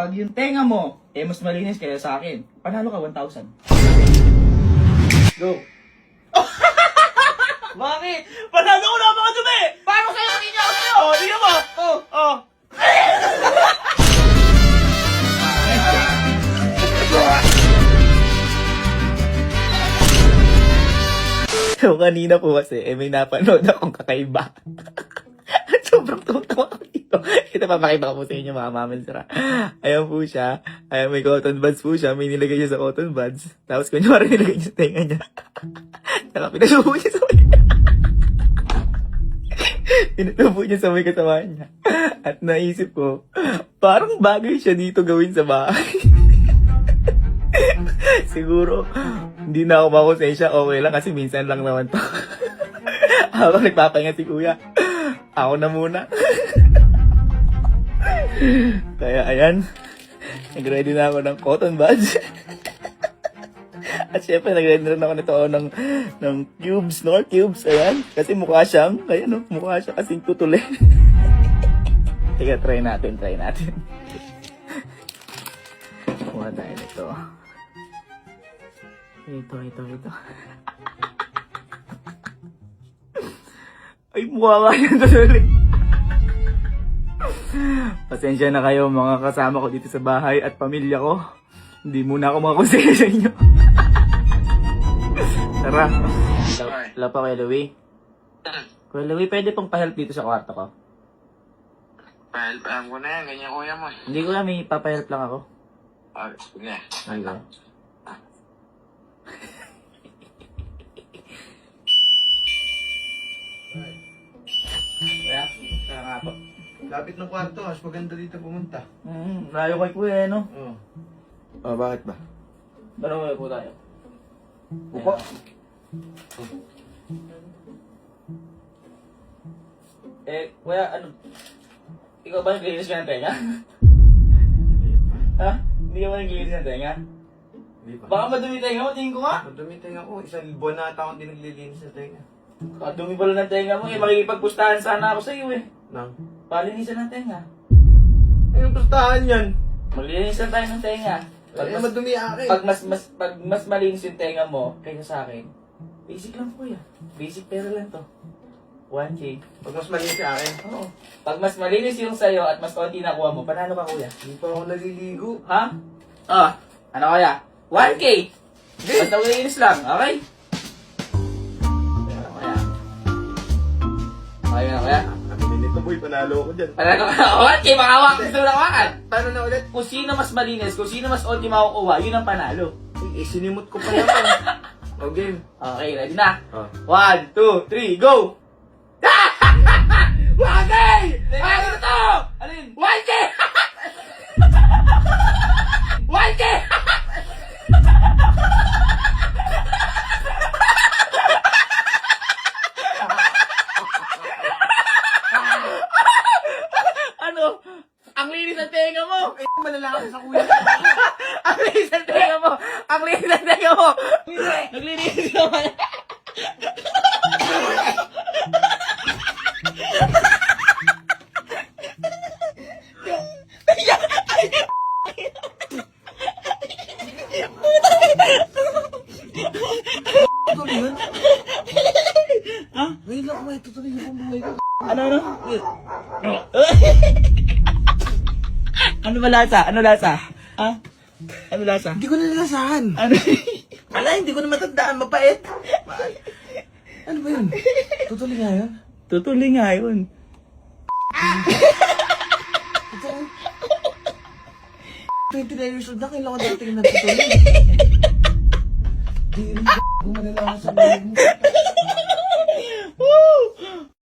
Pag yung tenga mo, mas malinis kaya sa akin, panalo ka 1,000. Go! Bakit? Panalo ko na mga dumi! Paano sa'yo? Hindi niya ako sa'yo! Oh, tingnan mo! Oh! So, kanina po kasi, may napanood akong kakaiba. Sobrang tuwa ako dito. Ito, papakita ko po sa inyo mga mamensra. Ayan po siya. Ayan, may cotton buds po siya. May nilagay siya sa cotton buds. Tapos, kunyari nilagay niya sa tenga niya. Saka pinasubo niya sa may... Pinasubo niya sa may katawan niya. At naisip ko, parang bagay siya dito gawin sa bahay. Siguro, hindi na ako makonsensya, okay lang kasi minsan lang naman to. Habang nagpapahinga si kuya, ako na muna. Kaya ayan, nag-ready na ako ng cotton buds. At syempre, nag-ready na rin ako nito ng cubes, no? Cubes, ayan. Kasi mukha siyang, ayan no, mukha siyang kasing tutuli. Teka, try natin. Mukha tayo nito. Ito. Ay, mukha nga yan tuloy. Pasensya na kayo mga kasama ko dito sa bahay at pamilya ko. Hindi muna ako makakonsensya sa inyo. Tara. Wala pa kay Louie. Kuya Louie, pwede pong pa-help dito sa kwarto ko? Pa-help, alam ko na yan. Ganyan kuya mo. Hindi ko may papahelp lang ako. Sige. Ay, ba? Kaya, kaya nga po. Lapit ng kwarto, mas maganda dito pumunta. Layo kay kuya, no? Oo. Oh, bakit ba? Dalawa po tayo. Upo. Kuya, ano? Ikaw ba naglinis ka ng tenga? Ha? Hindi ka ba naglinis ng tenga? Hindi pa. Baka madumi tenga mo, tingin ko nga. Madumi tenga ko. Isang buwan na ata akong di naglilinis na tenga. Dumi pala ng tenga mo, makikipagpustahan sana ako sa iyo Nang? Palinisan ng tenga. Anong pustahan yan? Maglinisan tayo ng tenga. Ay, madumi akin. Pag mas malinis yung tenga mo kaysa sa akin, basic lang kuya. Basic pera lang to. 1K. Pag mas maliit sa akin. Oo. Pag mas malinis yung sayo at mas konti nakuha mo, panalo ka kuya. Hindi pa ako naliligo. Ha? Ano kaya? 1K! Basta maglinis lang, okay? Ano kaya? Okay na kaya? Ang minute na boy, panalo ako dyan. Panalo ka? 1K, makawak! Gusto mo na kawakan? Paano na ulit? Kung sino mas malinis, kung sino mas konti makukuha, yun ang panalo. Sinimot ko pa naman. O game. Okay, ready na? Oh. 1, 2, 3, go! 1K! Ano to? Alin? 1K! 1K! Ano? Ang linis ng tenga mo! Ay, malalaki sa kuya. Ang linis ng tenga mo! Ang linis ng tenga mo! Naglinis ka man! Tuloy yun? Ha? Ngayon lang ako may tutuloy yung buhay ko. Ano? Ano ba lasa? Ano lasa? Ha? Ano lasa? Hindi ko nalalasahan. Ano? Wala, hindi ko na matandaan. Mapait. Ano ba yun? Tutuloy nga yun? Tutuloy nga yun. 29 years old na, kailangan dating na tutuloy.